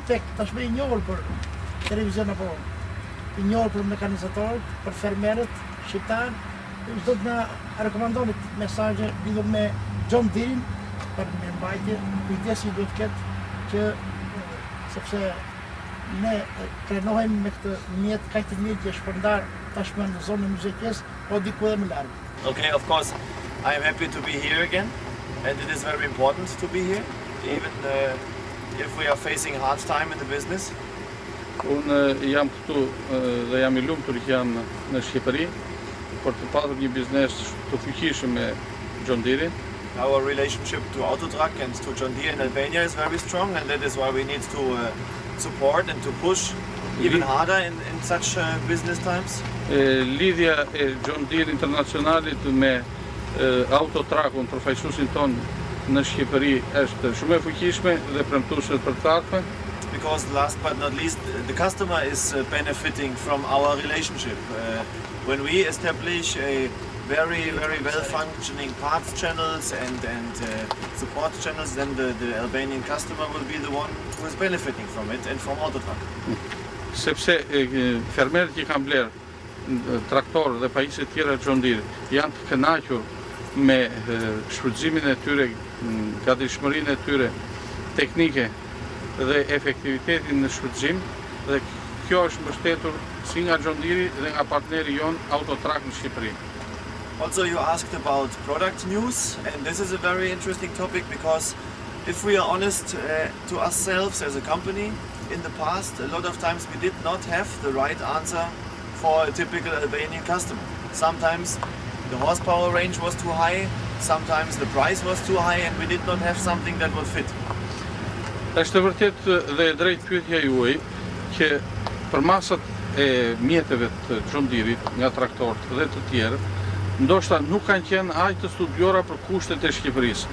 tek tashmë I njohur për televizion apo I njohur për mekanizatorët, për fermerët shqiptar. Do të na rekomandoni mesazhe lidhur me John Deere për mirëmbajtje, kujdesi duhet të ketë që sepse ne trenohemi me këtë mjet kaq të mirë që shpërndar tashmë në zonën e muzikës, po diku edhe më larg. Okay, of course, I am happy to be here again, and it is very important to be here, even if we are facing hard time in the business. Unë jam këtu dhe jam I lumtur që jam në Shqipëri për të pasur një biznes të fuqishëm me John Deere. Our relationship to Autotrac and to John Deere in Albania is very strong, and that is why we need to support and to push even harder in such business times. Lidhja e John Deere internacionalit me Autotracun, përfaqësuesin ton në Shqipëri është shumë e fuqishme dhe premtuese për të ardhmen. Because last but not least, the customer is benefiting from our relationship. When we establish a very well-functioning parts channels and support channels, then the Albanian customer will be the one who is benefiting from it and from Autotrac. Sepse fermerët që kanë blerë traktorë dhe pajisje tjera John Deere janë të kënaqur me shfrytëzimin e tyre, gatishmërinë e tyre teknike dhe efektivitetin në shfrytëzim, dhe kjo është mbështetur si nga John Deere dhe nga partneri jon Autotrac në Shqipëri. Also, you asked about product news, and this is a very interesting topic because if we are honest to ourselves as a company, in the past, a lot of times we did not have the right answer for a typical Albanian customer. Sometimes the horsepower range was too high, sometimes the price was too high, and we did not have something that would fit. Është vërtet dhe e drejt pyetja juaj që për masat e mjeteve të John Deere nga traktorët dhe të tjerë, ndoshta nuk kanë qenë aq të studiora për kushtet e Shqipërisë,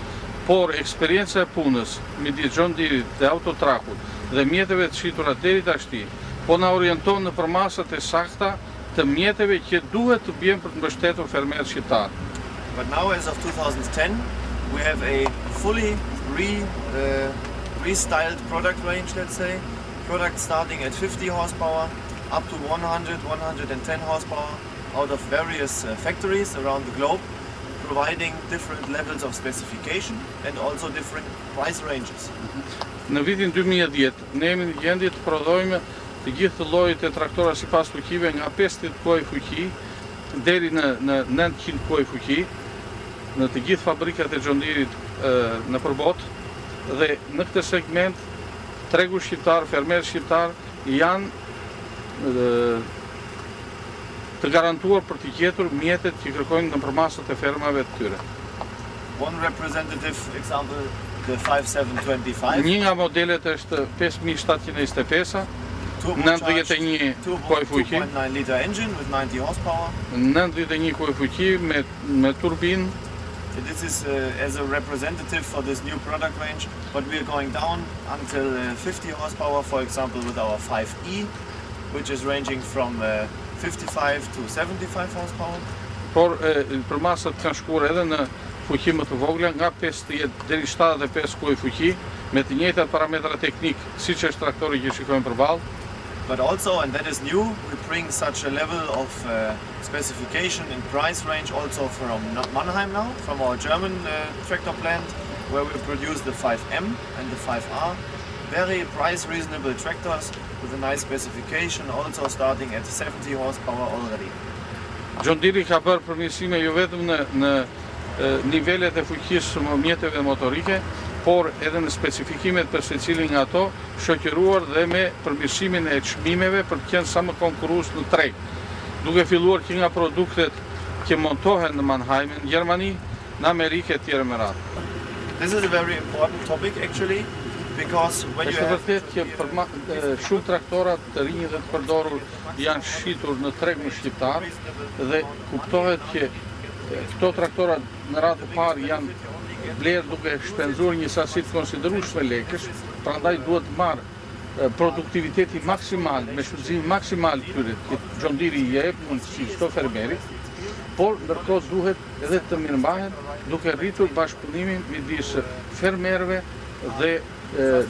por eksperjenca e punës midis John Deere dhe Autotracut dhe mjeteve të shitura deri tashti, po na orienton në përmasat e sakta të mjeteve që duhet të bien për të mbështetur fermerët shqiptar. But now, as of 2010, we have a fully restyled product range, let's say. Products starting at 50 horsepower up to 100, 110 horsepower out of various factories around the globe, providing different levels of specification and also different price ranges. Në vitin 2010, ne jemi në gjendje të prodhojmë të gjithë llojet e traktorave sipas fuqive nga 50 kuaj fuqi deri në 900 kuaj fuqi në të gjithë fabrikat e John Deere në përbot, dhe në këtë segment tregu shqiptar, fermerët shqiptar janë të garantuar për të gjetur mjetet që kërkojnë në përmasat e fermave të tyre. One representative example, the 5725. Një nga modelet është 5725, 91 kuaj fuqi, 2.9 liter engine with 90 horsepower. 91 kuaj fuqi me turbinë. This is as a representative for this new product range, but we are going down until 50 horsepower, for example, with our 5E, which is ranging from 55 to 75 horsepower. Por përmasat kanë shkuar edhe në fuqi më të vogla, nga 50 deri 75 kuaj fuqi, me të njëjtat parametra teknik, siç është traktori që shikojmë përballë. But also, and that is new, we bring such a level of specification and price range also from Mannheim now, from our German tractor plant, where we produce the 5M and the 5R. Very price reasonable tractors with a nice specification, also starting at 70 horsepower already. John Deere ka bërë përmirësime jo vetëm në nivelet e fuqisë së mjeteve motorike, por edhe në specifikimet për secilin nga ato, shoqëruar dhe me përmirësimin e çmimeve për të qenë sa më konkurrues në treg, duke filluar që nga produktet që montohen në Mannheim, në Gjermani, në Amerikë e tjera me radhë. This is a very important topic actually, because when you have... Është vërtet që shumë traktora të rinj dhe të përdorur janë shitur në tregun shqiptar dhe kuptohet që këto traktora në radhë të parë janë blerë duke shpenzuar një sasi të konsiderueshme lekësh, prandaj duhet marrë produktiviteti maksimal, me shfrytëzim maksimal tyre që John Deere I jep mundësi çdo fermeri, por ndërkohë duhet edhe të mirëmbahen duke rritur bashkëpunimin midis fermerëve dhe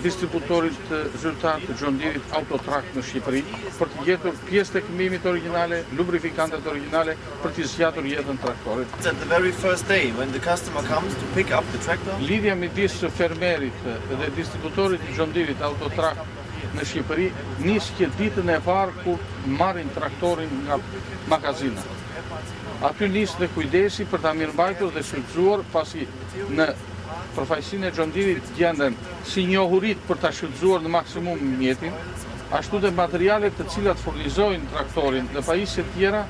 distributorit zyrtar të John Deere Autotrack në Shqipëri për të gjetur pjesë të këmbimit origjinale, lubrifikantet origjinale për të zgjatur jetën traktorit. At the very first day when the customer comes to pick up the tractor, Lidhja midis fermerit dhe distributorit të John Deere Autotrack në Shqipëri nis që ditën e parë kur marrin traktorin nga magazina. Aty nis dhe kujdesi për ta mirëmbajtur dhe shfrytzuar, pasi në përfaqësinë e John Deere gjenden si njohurit për ta shfrytzuar në maksimum mjetin, ashtu dhe materialet të cilat furnizojnë traktorin dhe pajisje tjera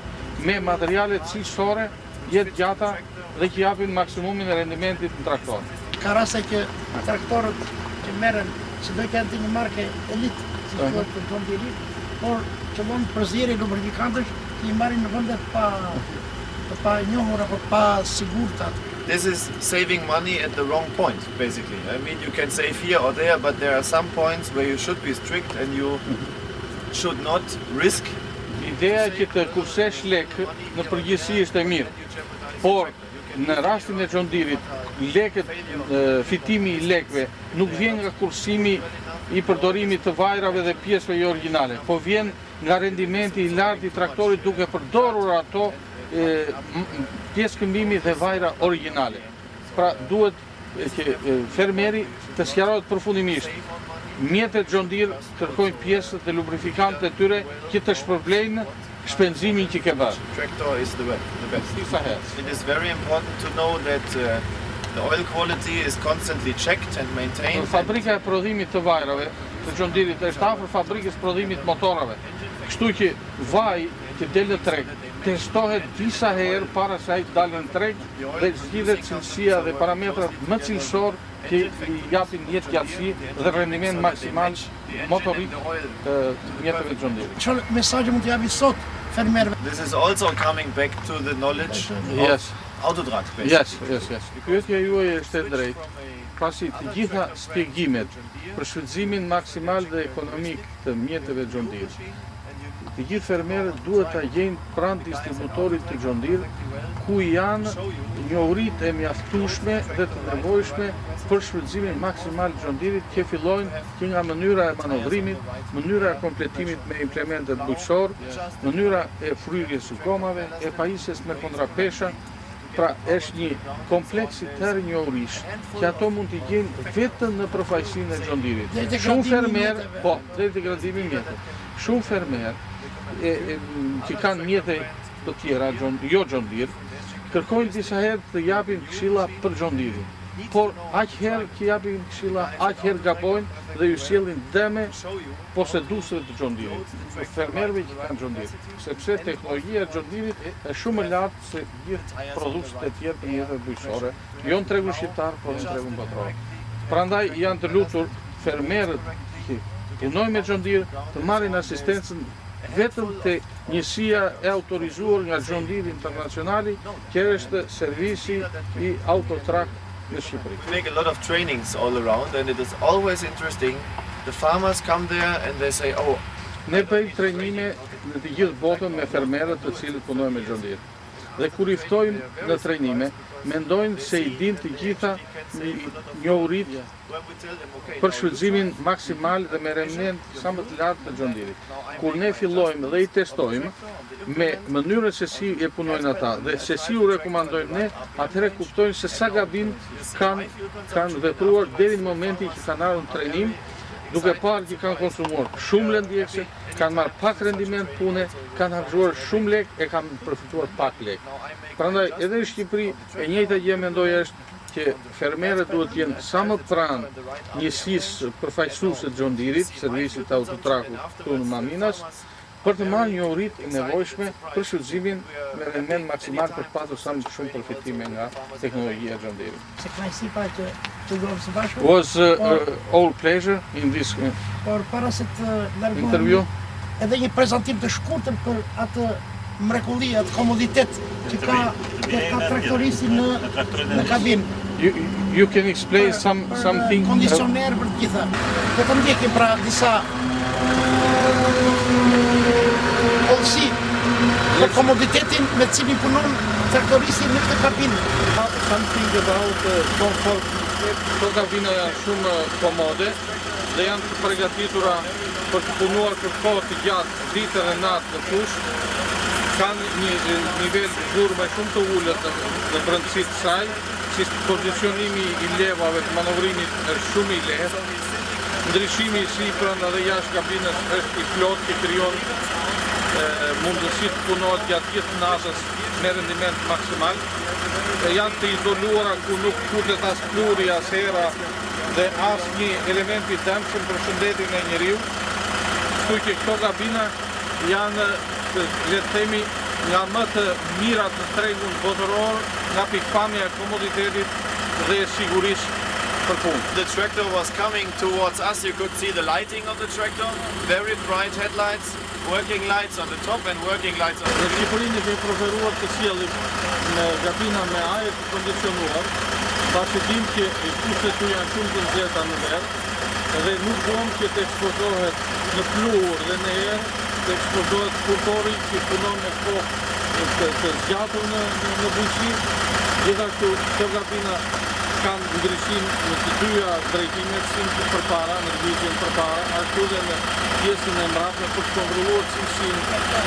me materiale cilësore, jetë gjata dhe që japin maksimumin e rendimentit në traktor. Ka raste që traktorët që merren, si do kanë një marke elit, si thuhet për John Deere, por që vonë përzierje lubrifikantësh që i marrin në vendet pa njohur apo pa sigurta. this is saving money at the wrong point, basically. I mean, you can save here or there, but there are some points where you should be strict and you should not risk. Ideja që të kursesh lek në përgjithësi është e mirë, por në rastin e John Deere-it, lekët, fitimi i lekëve nuk vjen nga kursimi i përdorimit të vajrave dhe pjesëve jo origjinale, po vjen nga rendimenti i lartë i traktorit duke përdorur ato pjesë këmbimi dhe vajra origjinale. Pra duhet që fermeri të sqarohet përfundimisht. Mjetet John Deere kërkojnë pjesët dhe lubrifikantët e tyre që të shpërblejnë shpenzimin që ke bërë. Tractor is the best. Disa herë. It is very important to know that the oil quality is constantly checked and maintained. Fabrika e prodhimit të vajrave të John Deere-it është afër fabrikës prodhimit motorave. Kështu që vaj që del në treg testohet disa herë para se ai të dalë në treg dhe zgjidhet cilësia dhe parametrat më cilësor që i japin jetë gjatësi dhe rendiment maksimal motorik të mjeteve John Deere. Çfarë mesazhi mund të japi sot fermerëve? This is also coming back to the knowledge Yes. of Autotrack, basically. Yes. Pyetja juaj është e drejtë, pasi të gjitha shpjegimet për shfrytëzimin maksimal dhe ekonomik të mjeteve John Deere. Të gjithë fermerët duhet ta gjejnë pranë distributorit të John Deere, ku janë njohuritë e mjaftueshme dhe të nevojshme për shfrytëzimin maksimal të John Deere-it, që fillojnë që nga mënyra e manovrimit, mënyra e kompletimit me implementet bujqësor, mënyra e fryrjes së gomave, e pajisjes me kontrapesha. Pra është një kompleks i tërë njohurish që ato mund t'i gjejnë vetëm në përfaqësinë e John Deere-it. Shumë fermerë, deri te gradimi i mjetit. Shumë fermerë që kanë mjete të tjera, jo John Deere, kërkojnë disa herë të japin këshilla për John Deere. Por aq herë që japin këshilla, aq herë gabojnë dhe ju sjellin dëme poseduesve të John Deere, fermerëve që kanë John Deere, sepse teknologjia e John Deere është shumë e lartë se gjithë prodhuesit e tjerë të mjeteve bujqësore, jo në tregun shqiptar, por në tregun botror. Prandaj janë të lutur fermerët që punojnë me John Deere të marrin asistencën vetëm te njësia e autorizuar nga John Deere Internacionali, që është servisi i Autotrack në Shqipëri. We make a lot of trainings all around and it is always interesting. The farmers come there and they say, oh, Ne bëjmë trajnime në të gjithë botën me fermerët të cilët punojnë me John Deere. Dhe kur i ftojmë në trajnime, mendojnë se i din të gjitha njohuritë për shfrytëzimin maksimal dhe me rendiment sa më të lartë të John Deere. Kur ne fillojmë dhe i testojmë me mënyrën se si e punojnë ata dhe se si u rekomandojnë ne, atëherë kuptojnë se sa gabim kanë vepruar deri në momentin që kanë ardhur në trajnim, duke parë që kanë konsumuar shumë lëndjekse, kanë marrë pak rendiment pune, kanë harxuar shumë lek e kanë përfituar pak lek. Prandaj edhe në Shqipëri e njëjta gjë mendoj është që fermerët duhet të jenë sa më pranë njësisë përfaqësuese të John Deere-it, servisit të Autotrackut këtu në Maminas, për të marrë njohuritë e nevojshme për shfrytëzimin me rendiment maksimal për të patur sa më shumë përfitime nga teknologjia e John Deere. Se kënaqësi pa që luajmë së bashku. Was all pleasure in this Por para se të largohemi, interview. edhe një prezantim të shkurtër për atë mrekulli, atë komoditet që ka traktoristi në kabinë. You can explain something. Kondicioner për të gjitha. Do të ndjekim pra disa hollësi për komoditetin me cilin punon traktoristi në këtë kabinë. Something about comfort Këto kabina janë shumë komode dhe janë të përgatitura për të punuar për kohë të gjatë ditën e natë në fush. Kanë një nivel zhurme shumë të ullët në brendësi të saj, si pozicionimi i levave të manovrimit është shumë i lehtë. Ndryshimi si brenda dhe jashtë kabinës është i plot, që krijon mundësi të punohet gjatë gjithë natës me rendiment maksimal. Janë të izoluara ku nuk futet as pluri, as era dhe as një element i dëmshëm për shëndetin e njeriu. Kështu që këto kabina janë, le të themi, nga më të mirat në tregun botëror, nga pikpamja e komoditetit dhe sigurisë për punë. The tractor was coming towards us. You could see the lighting of the tractor, very bright headlights, working lights on the top and working lights on the Në Shqipërinë kemi preferuar të sjellim me kabina me ajër të kondicionuar, pasi dim që kushtet tu janë shumë të nxehta në ver dhe nuk duam që të ekspozohet në plur dhe në erë, të ekspozohet kurtori që punon me kohë të zgjatur në bujqi. Gjithashtu këto kabina kanë ndryshim në të dyja drejtimet, si në përpara, në lëvizjen përpara, ashtu dhe në pjesën e mbrapsme për të kontrolluar cilësinë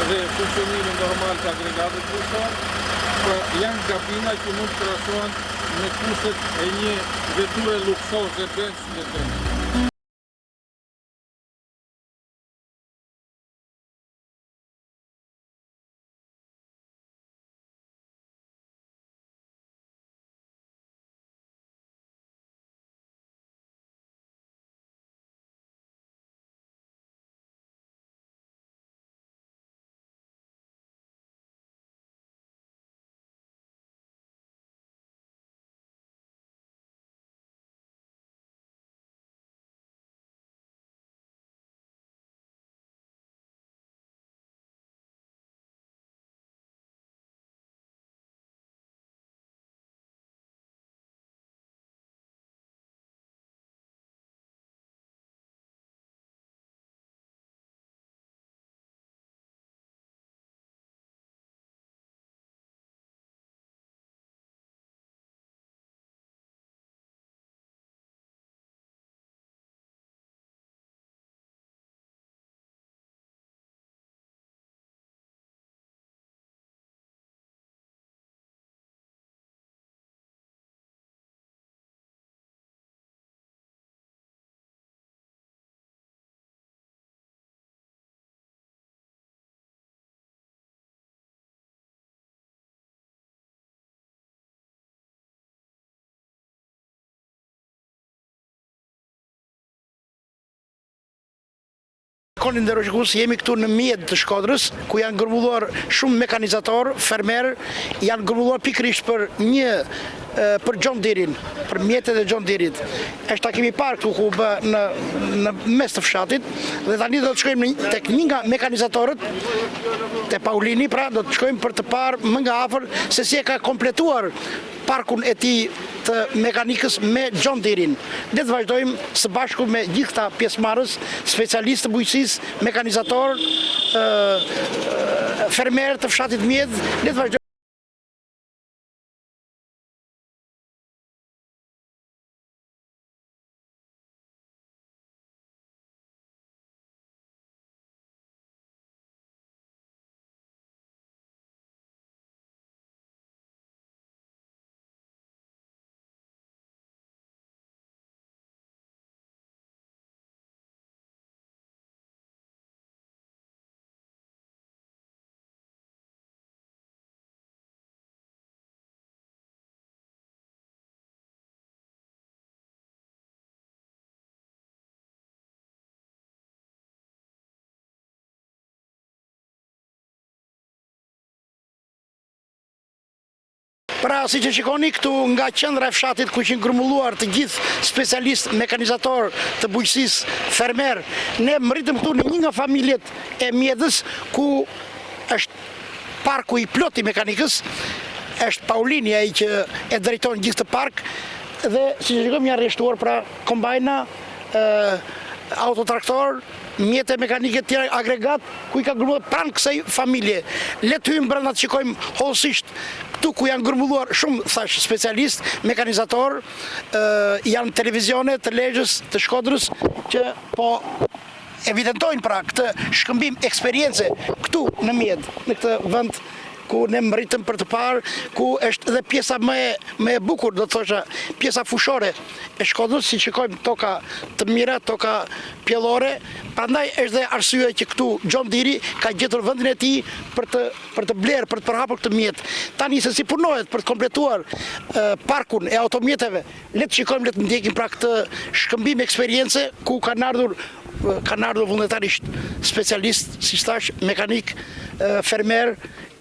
dhe funksionimin normal të agregatit kryesor. Pra janë kabina që mund të krahasohen me kushtet e një veture luksoze Benz dhe Benz. Konin dhe Roshkus, jemi këtu në mjet të Shkodrës, ku janë grumbulluar shumë mekanizator, fermer, janë grumbulluar pikërisht për për John Deere-in, për mjetet e John Deere-it. Ta kemi parë këtu ku bë në mes të fshatit, dhe tani do të shkojmë tek një nga mekanizatorët, te Paulini, pra do të shkojmë për të parë më nga afër se si e ka kompletuar parkun e tij të mekanikës me John Deere-in. Ne të vazhdojmë së bashku me gjithë këta pjesëmarrës, specialistë të bujqësisë, mekanizator, fermerë të fshatit Mjet, ne të vazhdojmë. Pra, si që shikoni këtu nga qendra e fshatit ku që grumbulluar të gjithë specialist, mekanizator të bujqësisë, fermer, ne mritëm këtu në një nga familjet e Mjedhës ku është parku i plot i mekanikës, është Paulini ai që e drejton gjithë të park dhe si që shikojmë janë rreshtuar pra kombajna, autotraktor, mjete mekanike tjera, agregat, ku i ka grumulluar pranë kësaj familje. Le të hyjmë brenda të shikojmë hollësisht këtu ku janë grumulluar shumë thash specialist, mekanizator, janë televizione të Lezhës, të Shkodrës që po evidentojnë pra këtë shkëmbim eksperience këtu në Mjedh, në këtë vend ku ne mritëm për të parë, ku është edhe pjesa më e bukur, do të thosha, pjesa fushore e Shkodrës, si shikojmë toka të mira, toka pjellore, prandaj është dhe arsye që këtu John Deere ka gjetur vendin e tij për të blerë, për të përhapur këtë mjet. Tani se si punohet për të kompletuar parkun e automjeteve, le të shikojmë, le të ndjekim pra këtë shkëmbim eksperience ku kanë ardhur vullnetarisht specialist, si thash, mekanik, fermer,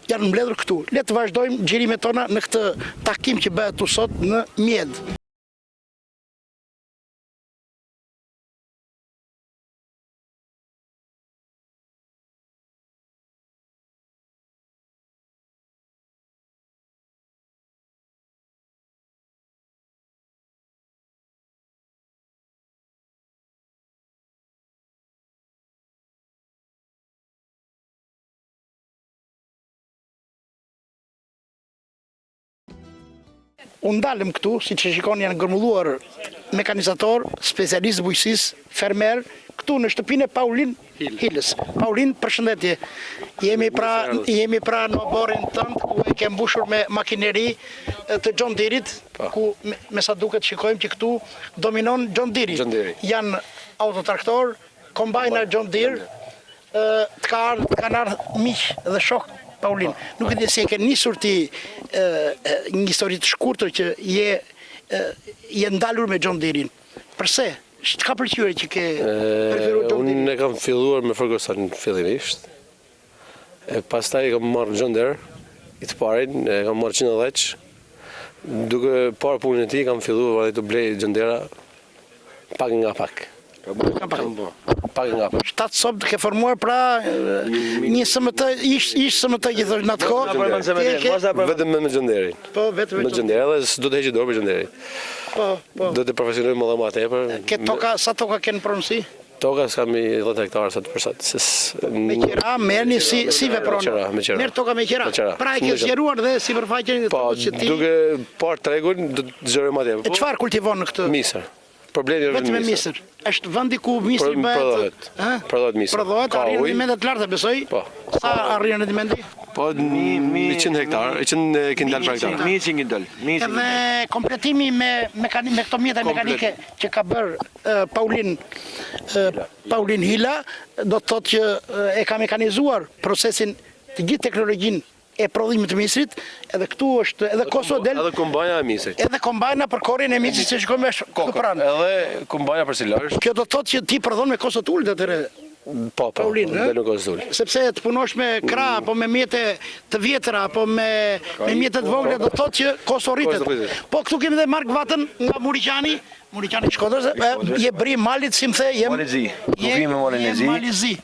janë mbledhur këtu. Le të vazhdojmë xhirimet tona në këtë takim që bëhet tu sot në Mjedh. Unë dalëm këtu, si që shikoni janë grumulluar mekanizator, specialist bujqësisë, fermer, këtu në shtëpinë e Paulin Hilës. Paulin, përshëndetje. Jemi pra në oborin tënd ku e ke mbushur me makineri të John Deere-it, ku me sa duket shikojmë që këtu dominon John Deere. Janë autotraktor, kombajna John Deere, të kanë ardhur miq dhe shok Paulin. Nuk e di si e ke nisur ti një histori të shkurtër që je ndalur me John Deere-in. Përse? Çka pëlqyer që ke preferuar John Deere? Unë kam filluar me Ferguson fillimisht. Pastaj kam marrë John Deere, i të parin, kam marrë 110. Duke parë punën e tij kam filluar të blej John Deere pak nga pak. Pak nga pak. 7 sob ke formuar pra një SMT, ish SMT që thosh në atë kohë. Vetëm me John Deere-in. Po, vetëm me John Deere, edhe s'do të heqë dorë për John Deere-in. Po. Do të profesionojmë edhe më tepër. Sa toka kanë pronësi? Toka s'kam 10 hektarë sot për sot. Me qira, merrni si veproni? Me qira. Merr toka me qira. Pra e ke zgjeruar dhe sipërfaqen e tokës që ti. Duke parë tregun, do të zgjeroj më tepër. Çfarë kultivon në këtë? Misër. Problemi është vetëm me misër. Është vendi ku misri bëhet. Prodhohet misër. Prodhohet, arrin rendimende të larta, besoj. Po. Sa arrin rendimenti? Po 100 hektar, 100 kintal për hektar. 100 kintal. Edhe kompletimi me këto mjete mekanike që ka bërë Paulin Hila, do të thotë që e ka mekanizuar procesin të gjithë teknologjinë e prodhimit të misrit, edhe këtu është edhe Kosovo del. Edhe kombajna e misrit. Edhe kombajna për korrin e misrit që shkojmë këtu pranë. Edhe kombajna për silazh. Kjo do të thotë që ti prodhon me Kosovo Tul atëre. Po, Paulin, del në Kosovo Tul. Sepse të punosh me krah apo me mjete të vjetra apo me mjete të vogla do të thotë që Kosovo rritet. Po këtu kemi edhe Mark Vatën nga Muriqani Shkodrës, je bri malit, si më the, je Malizi.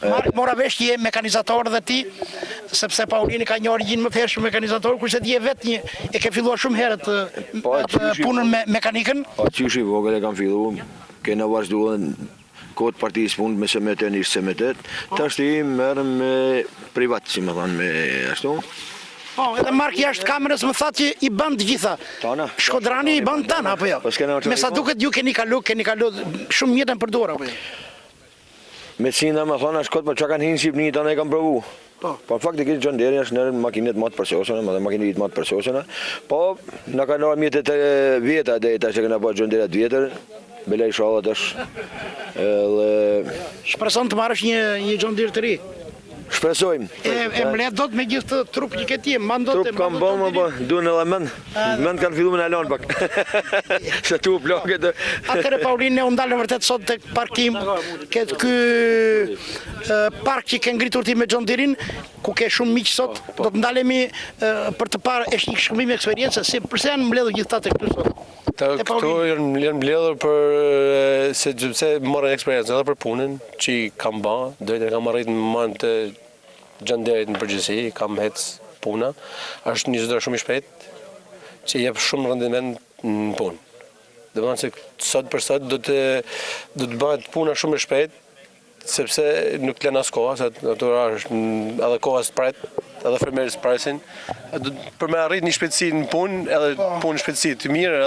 Mark mora vesh që je mekanizator dhe ti, sepse Paulini ka një origjinë më të hershme mekanizator, kurse ti je vetë e ke filluar shumë herët punën me mekanikën. Po, qysh i vogël e kam filluar, kena vazhduar kohët partijës punë me SMT, një SMT, tash ti merrem me privat, si më thonë, me ashtu. Po, edhe Mark jashtë kamerës më thatë që i bën të gjitha. Shkodrani i bën tana, apo jo? Me sa duket ju keni kalu shumë mjetën për dorë, apo jo? Me cinda më thonë, shkot për që kanë hinë Shqipni, tona e kam provu. Po, faktikisht John Deere është në makinet matë përsosëna, më dhe makinet matë përsosëna. Po, në ka nërë mjetet e vjeta, dhe ta që këna po John Deere të vjetër, bela i shallat është. Shpreson të marrësh një John Deere të ri? Shpresojmë. E mlet do të me gjithë të trup që këti, trup kam bëmë, po, duhen edhe mend kanë fillu me në alonë pak. Shë tu plakët. Atëre, Paulin, ne undalë në vërtet sot të parkim, këtë ky park që ke ngritur ti me John Deere-in, ku ke shumë miqë sot, do të ndalemi për të parë, është një shkëmbim eksperiencë, përse janë mbledhur gjithë ta të këtu sot? Këtu janë mbledhur për se morën eksperiencë edhe për punën që i kam ba, drejtë e kam arrit në manë të John Deere-it në përgjithësi, kam hec puna, është një zëdër shumë i shpejt që jep shumë rendiment në punë. Domethënë se sot për sot do të bëhet puna shumë e shpejt, sepse nuk lën as koha, se natyralisht edhe koha s'pret, edhe fermerët s'presin. Për me arrit një shpejtësi në punë, edhe punë shpejtësi të mirë,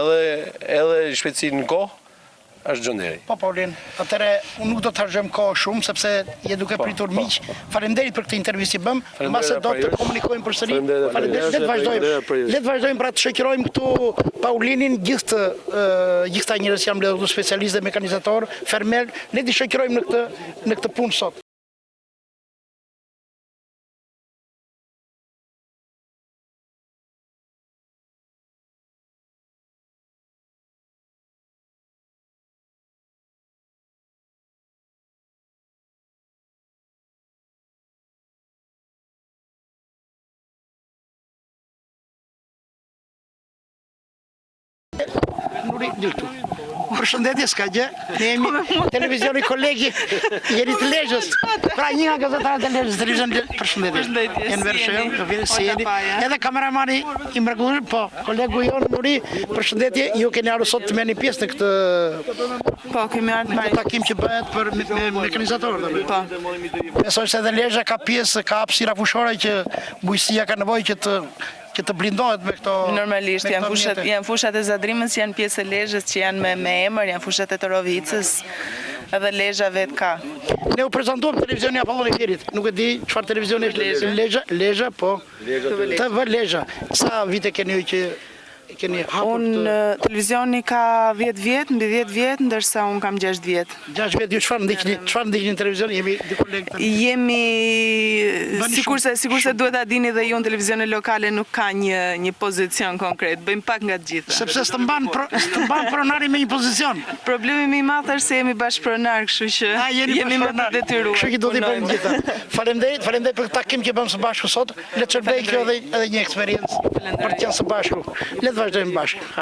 edhe shpejtësi në kohë, është John Deere. Po, Paulin, atëre unë nuk do të harxojm kohë shumë, sepse je duke pritur miq. Faleminderit për këtë intervistë që bëm, mbase do të komunikojmë përsëri. Faleminderit, le të vazhdojmë pra të shoqërojmë këtu Paulinin, gjithë këta njerëz janë mbledhur specialistë dhe mekanizator, fermer, le të shoqërojmë në këtë punë sot. Nuri, diltu. Përshëndetje, s'ka gjë. Ne jemi televizioni kolegi, jeni të Lezhës. Pra një nga gazetarët e Lezhës, televizion, përshëndetje. Enver Shehu, të vjen si jeni. Edhe kameramani i mrekulluar, po, kolegu jon Nuri, përshëndetje. Ju keni ardhur sot të merrni pjesë në këtë Po, kemi ardhur në takim që bëhet për mekanizatorët. Po. Besoj se edhe Lezhë ka pjesë, ka hapësira fushore që bujësia ka nevojë që të blindohet me këto. Normalisht janë fushat e Zadrimës që janë pjesë e Lezhës që janë me emër, janë fushat e Torovicës, edhe Lezhë vet ka. Ne u prezantuam televizioni Apolloni Fierit. Nuk e di çfarë televizioni është Lezhë, po. TV Lezhë. Sa vite keni ju që keni hapur? Unë televizioni ka 10 vjet, mbi 10 vjet, ndërsa unë kam 6 vjet. 6 vjet, ju çfarë ndiqni në televizion? Jemi dy kolegë. Jemi sikurse duhet ta dini dhe ju në televizione lokale nuk ka një pozicion konkret. Bëjmë pak nga të gjitha. Sepse s'të mban pronari me një pozicion. Problemi më i madh është se jemi bashkëpronar, kështu që jemi më të detyruar. Kështu që do t'i bëjmë gjitha. Faleminderit për këtë takim që bëm së bashku sot. Le të shërbejë kjo edhe një eksperiencë për të qenë së bashku. Le të vazhdojmë bashkë.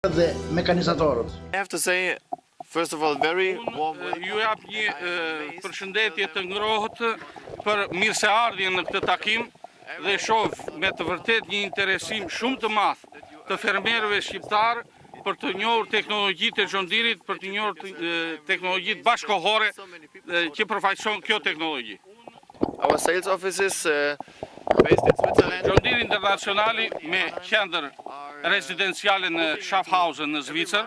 Dhe mekanizatorët. I have to say, first of all, very warm Ju jap një përshëndetje të ngrohët për mirëseardhjen në këtë takim dhe shoh me të vërtet një interesim shumë të madh të fermerëve shqiptar për të njohur teknologjitë e John Deere-it, për të njohur teknologjitë bashkëkohore që përfaqëson kjo teknologji. Our sales offices based in Switzerland. John Deere Internacionali me qendër rezidenciale në Schaffhausen në Zvicër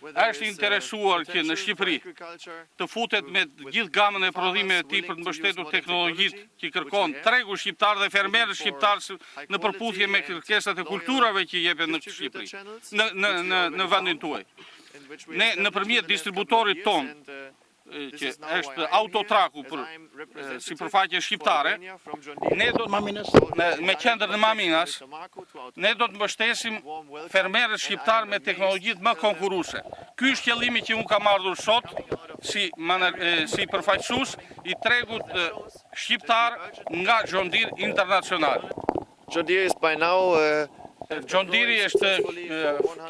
është interesuar që në Shqipëri të futet me gjithë gamën e prodhimeve të tij për të mbështetur teknologjitë që kërkon tregu shqiptar dhe fermerët shqiptar në përputhje me kërkesat e kulturave që jepen në Shqipëri, në vendin tuaj. Ne nëpërmjet distributorit ton që është Autotraku si përfaqe shqiptare, ne do me qendër në Maminas, ne do të mbështesim fermerët shqiptar me teknologjitë më konkurruese. Ky është qëllimi që unë kam ardhur sot si përfaqësues i tregut shqiptar nga John Deere Internacional. John Deere is by now John Deere është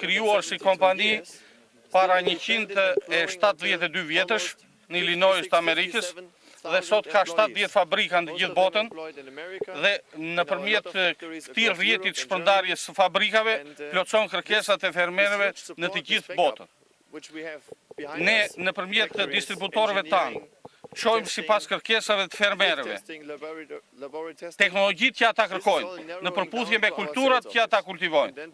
krijuar si kompani para 172 vjetësh në Illinois të Amerikës dhe sot ka 70 fabrika në gjithë botën dhe nëpërmjet këtij rrjeti të shpërndarjes së fabrikave plotëson kërkesat e fermerëve në të gjithë botën. Ne nëpërmjet distributorëve tanë shojmë sipas kërkesave të fermerëve. Teknologjitë që ata kërkojnë, në përputhje me kulturat që ata kultivojnë.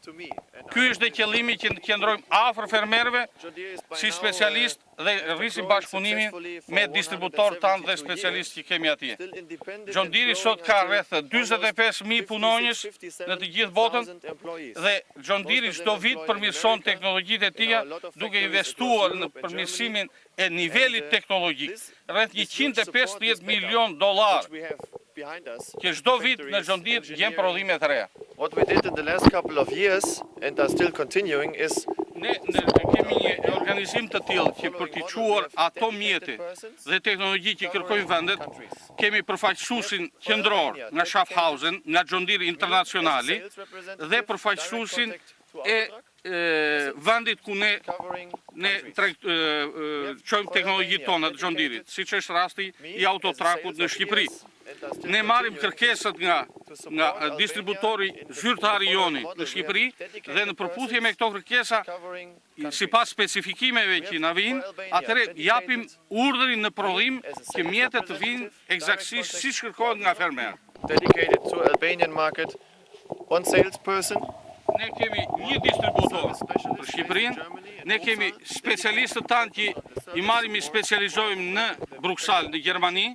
Ky është dhe qëllimi që qëndrojmë afër fermerëve si specialist dhe rrisim bashkëpunimin me distributorët tanë dhe specialistë që kemi atje. John Deere sot ka rreth 45.000 punonjës në të gjithë botën dhe John Deere çdo vit përmirëson teknologjitë e tija duke investuar në përmirësimin e nivelit teknologjik, rreth $150 milion që çdo vit në John Deere gjen prodhime të reja. What we did in the last couple of years and are still continuing is Ne kemi një organizim të tillë që për t'i quar ato mjete dhe teknologji që kërkojnë vendet, kemi përfaqësuesin qendror nga Schaffhausen, nga John Deere Internacionali dhe përfaqësuesin e vendit ku ne çojmë teknologjitë tona të John Deere, siç është rasti i Autotrakut në Shqipëri. Ne marrim kërkesat nga distributori zyrtar i joni në Shqipëri dhe në përputhje me këto kërkesa, sipas specifikimeve që na vijnë, atëherë japim urdhrin në prodhim që mjetet të vinë eksaktësisht siç kërkohet nga fermer. Dedicated to Albanian market, one salesperson. Ne kemi një distributor për Shqipërinë, ne kemi specialistët tanë që i marrim i specializojmë në Bruxelles, në Gjermani,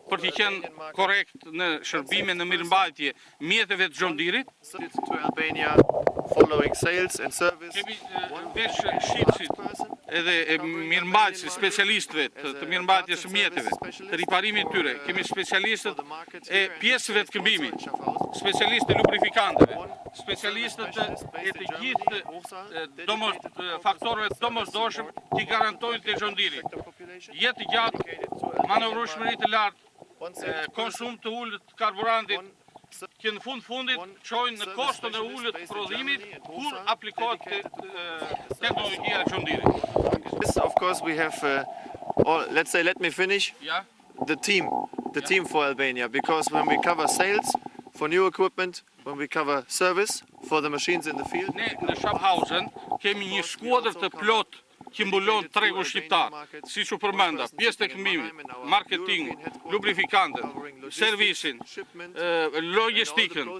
për t'i qenë korrekt në shërbime në mirëmbajtje mjeteve të John Deere-it. To Albania following sales and service. Kemi veç shitësit edhe mirëmbajtësit, specialistëve të mirëmbajtjes së mjeteve, të riparimit tyre. Kemi specialistët e pjesëve të këmbimit, specialistët e lubrifikanteve, specialistët e të gjithë faktorëve të domosdoshëm që garantojnë të John Deere-it. Jetë gjatë, manovrueshmëri të lartë, konsum të ulët të karburantit, që në fundit çojnë në kostën e ulët të prodhimit kur aplikohet teknologjia e John Deere. This, of course, we have, let me finish, Ja? the team for Albania, because when we cover sales for new equipment, when we cover service for the machines in the field, Ne në Schaffhausen kemi një skuadër të plot që mbulon tregun shqiptar, si që përmenda, pjesë të këmbimit, marketingu, lubrifikantën, servisin, logistikën,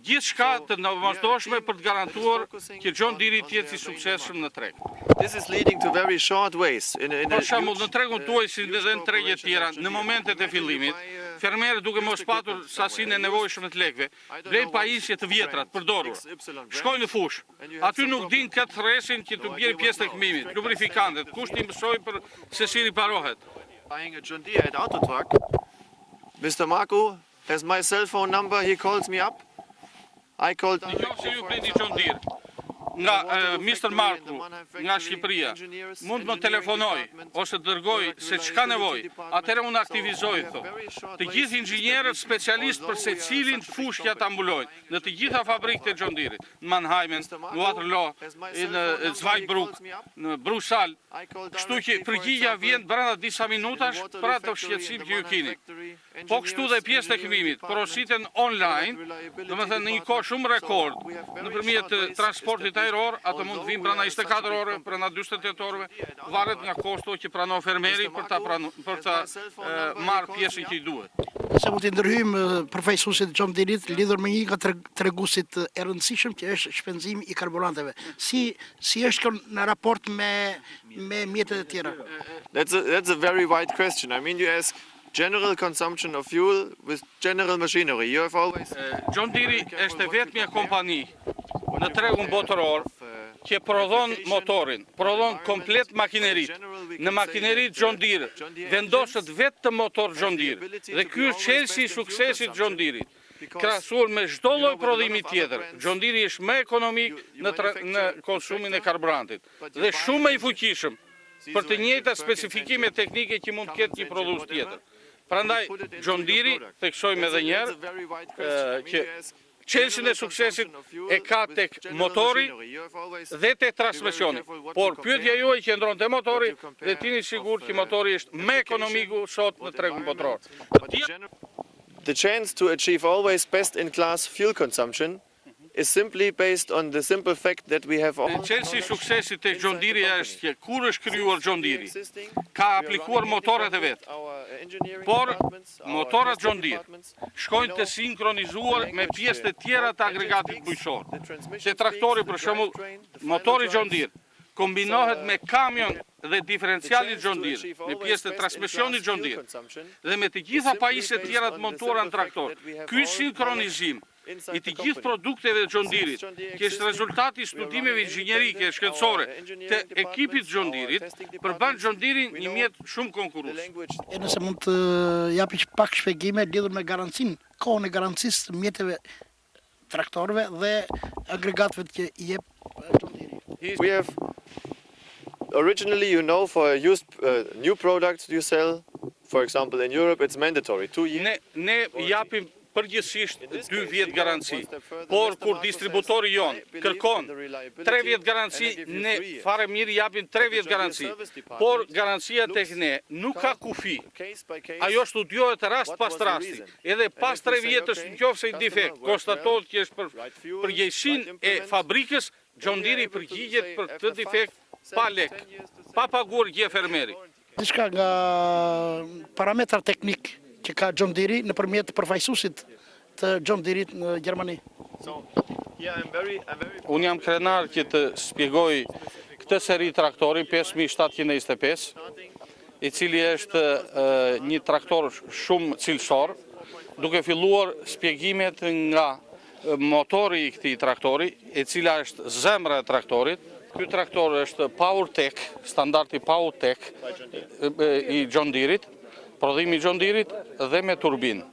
gjithë shka të domosdoshme për të garantuar që John Deere të jetë i suksesshëm në treg. this is leading to very short ways. Për shembull, në tregun tuaj si dhe në tregjet tjera, në momentet e fillimit, fermerët duke mos patur sasinë e nevojshme të lekëve, blejnë pajisje të vjetrat, përdorura. Shkojnë në fush. Aty nuk din këtë thresin që të bjerë pjesë të këmbimit, lubrifikantet, kush t'i mësoj për se si riparohet. Buying a John Deere at Autotruck, Mr. Marco has my cell phone number, he calls me up. I called Në qoftë se ju bleni John Deere nga Mr. Marku, nga Shqipëria, mund më telefonoj ose dërgoj se çka nevoj, atëherë unë aktivizoj këto. Të gjithë inxhinierët specialistë për secilin fushë që ata mbulojnë, në të gjitha fabrikët e John Deere, në Mannheimen, në Waterloo, në Zweibrück, në Bruxelles, kështu që përgjigja vjen brenda disa minutash për atë shqetësim që ju keni. Po kështu dhe pjesë të këmbimit, porositen online, domethënë në një kohë shumë rekord, nëpërmjet transportit ajror, ato mund të vinë brenda 24 orë, brenda 48 orëve, varet nga kosto që pranon fermeri për ta marrë pjesën që i duhet. Se mund të ndërhyjmë përfaqësuesit John Deere lidhur me një nga treguesit e rëndësishëm që është shpenzimi i karburanteve. Si është kjo në raport me mjetet e tjera? That's a very wide question. I mean, you ask general consumption of fuel with general machinery. You have always John Deere është vetmja kompani në tregun botëror që prodhon motorin, prodhon komplet makinerit. Në makinerit John Deere vendoset vetë motor John Deere dhe ky është çelësi i suksesit John Deere. Krahasuar me çdo lloj prodhimi tjetër, John Deere është më ekonomik në konsumin e karburantit dhe shumë më i fuqishëm për të njëjta specifikime teknike që mund të ketë një prodhues tjetër. Prandaj John Deere, theksojmë edhe një herë, që çelësin e suksesit e ka tek motori dhe tek transmisioni. Por pyetja juaj qëndron te motori dhe tini sigurt që motori është më ekonomiku sot në tregun botror. The chance to achieve always best-in-class fuel consumption is simply based on the simple fact that we have all Qelsi suksesit e John Deere është që kur është krijuar John Deere, ka aplikuar motorat e vet. Por motorat John Deere shkojnë të sinkronizuar me pjesët e tjera të agregatit bujqësor. Se traktori, për shembull, motori John Deere kombinohet me kamion dhe diferenciali John Deere, me pjesët e transmisionit John Deere, dhe me të gjitha pajisjet tjera të montuara në traktor. Ky sinkronizim i të gjithë produkteve të John Deere, që është rezultati i studimeve inxhinierike shkencore të ekipit John Deere, përban John Deere një mjet shumë konkurrues. E nëse mund të japi pak shpjegime lidhur me garancinë, kohën e garancisë të mjeteve traktorëve dhe agregatëve që i jep John Deere. We have originally, for used new products you sell, for example in Europe, it's mandatory 2 years. Ne japim përgjithsisht 2 vjet garanci, por kur distributori jon kërkon 3 vjet garanci, ne fare mirë japim 3 vjet garanci, por garancia tek ne nuk ka kufi. Ajo studiohet rast pas rasti, edhe pas 3 vjetësh nëse një defekt konstatohet që është për përgjegjësinë e fabrikës, John Deere përgjigjet për këtë defekt pa lek, pa paguar gjë fermeri. Diçka nga parametrat teknik që ka John Deere nëpërmjet përfaqësuesit të John Deere në Gjermani. Unë jam krenar që të shpjegoj këtë seri traktori 5725, i cili është një traktor shumë cilësor, duke filluar shpjegimet nga motori i këtij traktori, e cila është zemra e traktorit. Ky traktor është PowerTech, standardi PowerTech i John Deere, prodhimi John Deere dhe me turbinë.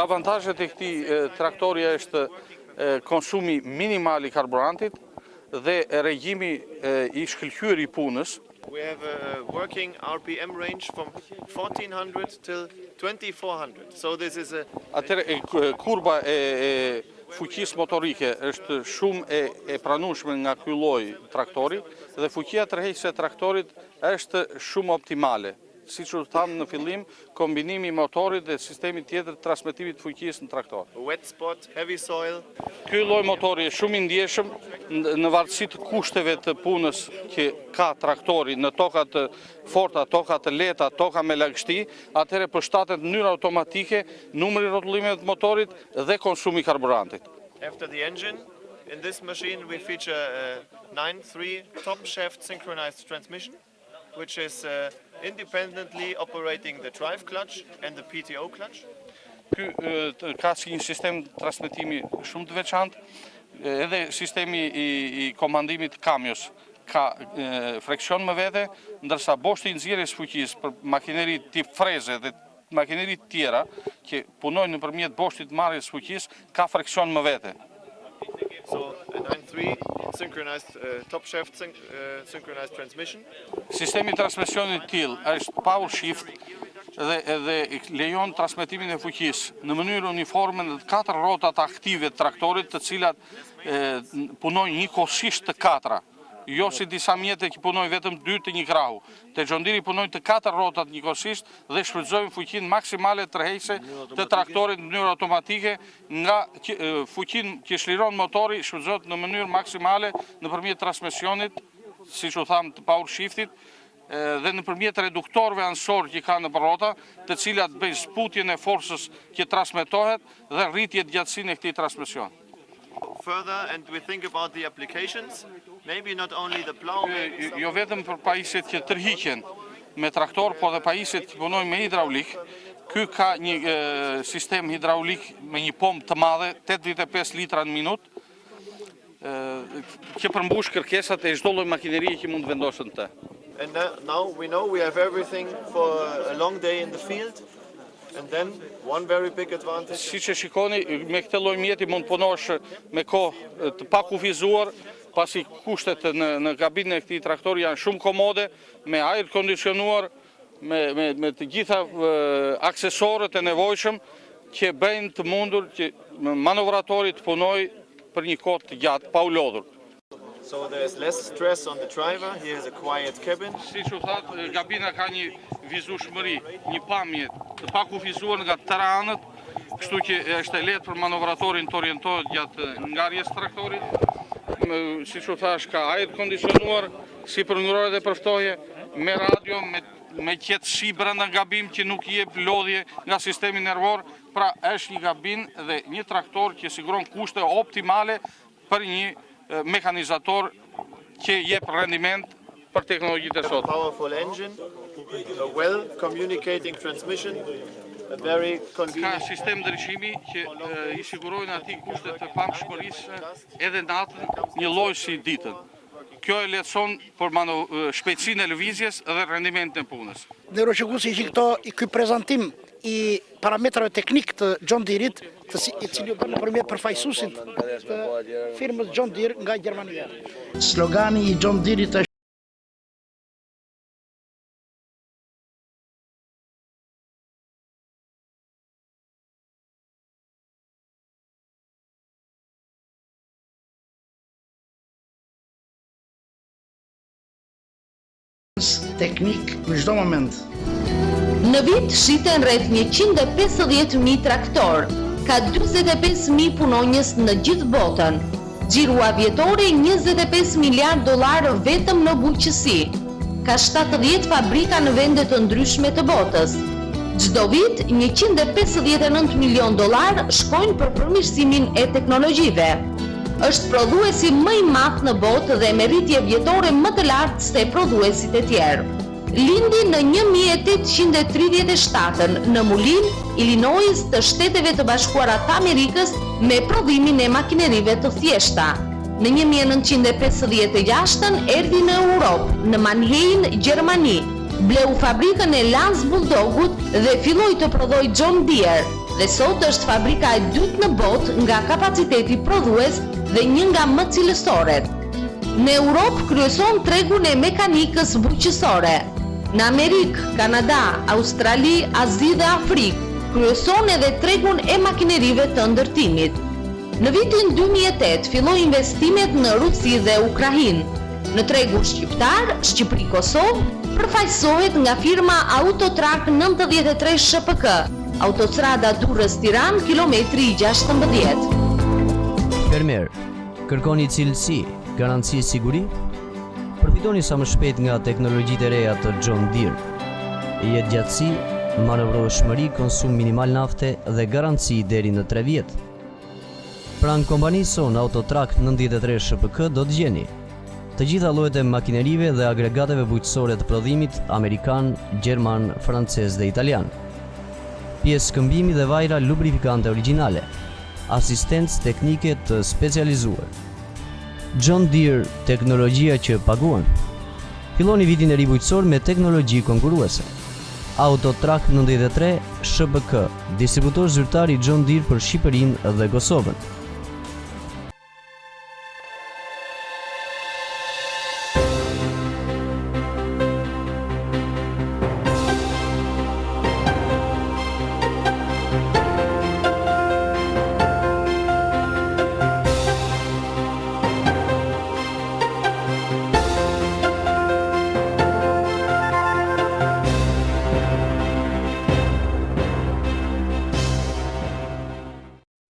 Avantazhet e këtij traktori është konsumi minimal i karburantit dhe regjimi i shkëlqyer i punës. We have a working RPM range from 1400 till 2400. So this is a kurba e fuqisë motorike është shumë e pranueshme nga ky lloj traktori dhe fuqia tërheqëse e traktorit është shumë optimale. Siç u tham në fillim, kombinimi i motorit dhe sistemi tjetër të transmetimit të fuqisë në traktor. Wet spot, heavy soil. Ky lloj motori është shumë i ndjeshëm në varësi të kushteve të punës që ka traktori në toka të forta, toka të lehta, toka me lagështi, atëherë përshtatet në mënyrë automatike numri i rrotullimeve të motorit dhe konsumi i karburantit. After the engine, in this machine we feature a 9-3 top shaft synchronized transmission, which is independently operating the drive clutch and the PTO clutch. Ky ka si një sistem transmetimi shumë të veçantë, edhe sistemi i komandimit kamios ka freksion më vete, ndërsa boshti i nxjerrjes fuqisë për makineri tip freze dhe makineri të tjera që punojnë nëpërmjet boshtit të marrjes fuqisë ka freksion më vete. So a 9-3 synchronized top shaft synchronized transmission. Sistemi i transmisionit tillë është power shift dhe lejon transmetimin e fuqisë në mënyrë uniforme në 4 rrotat aktive të traktorit, të cilat punojnë njëkohësisht të 4. Jo si disa mjete që punojnë vetëm 2 të një krahu. Te John Deere punojnë të 4 rrotat njëkohësisht dhe shfrytëzojnë fuqinë maksimale tërheqëse të traktorit në mënyrë automatike, nga fuqinë që shliron motori shfrytëzohet në mënyrë maksimale nëpërmjet transmisionit, siç u tham, të power shiftit, dhe nëpërmjet reduktorëve ansor që ka në rrota, të cilat bëjnë zbutjen e forcës që transmetohet dhe rritje gjatësinë e këtij transmisioni. Further, and we think about the applications, maybe not only the plow. Jo vetëm për pajisjet që tërhiqen me traktor, po dhe pajisjet që punojnë me hidraulik. Ky ka një sistem hidraulik me një pompë të madhe, 85 litra në minutë, që përmbush kërkesat e çdo lloji makinerie që mund vendosën të. And now we know we have everything for a long day in the field. And then one very big advantage. Siç e shikoni, me këtë lloj mjeti mund punosh me kohë të pakufizuar, pasi kushtet në kabinën e këtij traktori janë shumë komode, me ajër kondicionuar, me të gjitha aksesorët e nevojshëm që bëjnë të mundur që manovratori të punojë për një kohë të gjatë pa u lodhur. So there is less stress on the driver. Here is a quiet cabin. Siç u thatë, kabina ka një vizueshmëri, një pamje të pakufizuar nga të tëra anët kështu që është e lehtë për manovratorin të orientohet gjatë ngarjes traktorit. Si që thash, ka ajër kondicionuar, si për ngrohet dhe përftoje, me radio, me qetësi brenda gabim që nuk jep lodhje nga sistemi nervor, pra është një gabim dhe një traktor që siguron kushte optimale për një mekanizator që jep rendiment për teknologjitë e sot. Powerful engine, a well communicating transmission, a very convenient. Ka sistem ndryshimi që i sigurojnë atij kushtet të pamshmërisë edhe natën, një lloj si ditën. Kjo e lehtëson për shpejtësinë e lëvizjes dhe rendimentin e punës. Neuroshikuesi ky prezantim i parametrave teknik të John Deere-it, i cili u bën nëpërmjet përfaqësuesit të firmës John Deere nga Gjermania. Slogani i John Deere-it teknik në çdo moment. Në vit shiten rreth 150.000 traktor, ka 45.000 punonjës në gjithë botën. Xhiru avjetore $25 miliard vetëm në bujqësi. Ka 70 fabrika në vende të ndryshme të botës. Çdo vit $159 milion shkojnë për përmirësimin e teknologjive. Është prodhuesi më i madh në botë dhe me rritje vjetore më të lartë se prodhuesit e tjerë. Lindi në 1837 në Mulin, Illinois të Shteteve të Bashkuara të Amerikës me prodhimin e makinerive të thjeshta. Në 1956 erdhi në Europë, në Mannheim, Gjermani, bleu fabrikën e Lance Bulldogut dhe filloi të prodhoi John Deere, dhe sot është fabrika e dytë në botë nga kapaciteti prodhues dhe një nga më cilësoret. Në Europë kryeson tregun e mekanikës bujqësore. Në Amerikë, Kanada, Australi, Azi dhe Afrikë kryeson edhe tregun e makinerive të ndërtimit. Në vitin 2008 filloi investimet në Rusi dhe Ukrainë. Në tregun shqiptar, Shqipëri-Kosovë, përfaqësohet nga firma Autotrac 93 SHPK, autostrada Durrës-Tiranë, kilometri 16. Fermer, kërkoni cilësi, garanci, siguri? Përfitoni sa më shpejt nga teknologjitë e reja të John Deere. Jetë gjatësi, manovroshmëri, konsum minimal nafte dhe garanci deri në 3 vjet. Pranë kompanisë sonë Autotrac 93 SHPK do të gjeni të gjitha llojet e makinerive dhe agregateve bujqësore të prodhimit amerikan, gjerman, francez dhe italian. Pjesë këmbimi dhe vajra lubrifikante origjinale, asistencë teknike të specializuar. John Deere, teknologjia që paguan. Filloni vitin e ri bujqësor me teknologji konkurruese. Autotrac 93 SHPK, distributor zyrtar i John Deere për Shqipërinë dhe Kosovën.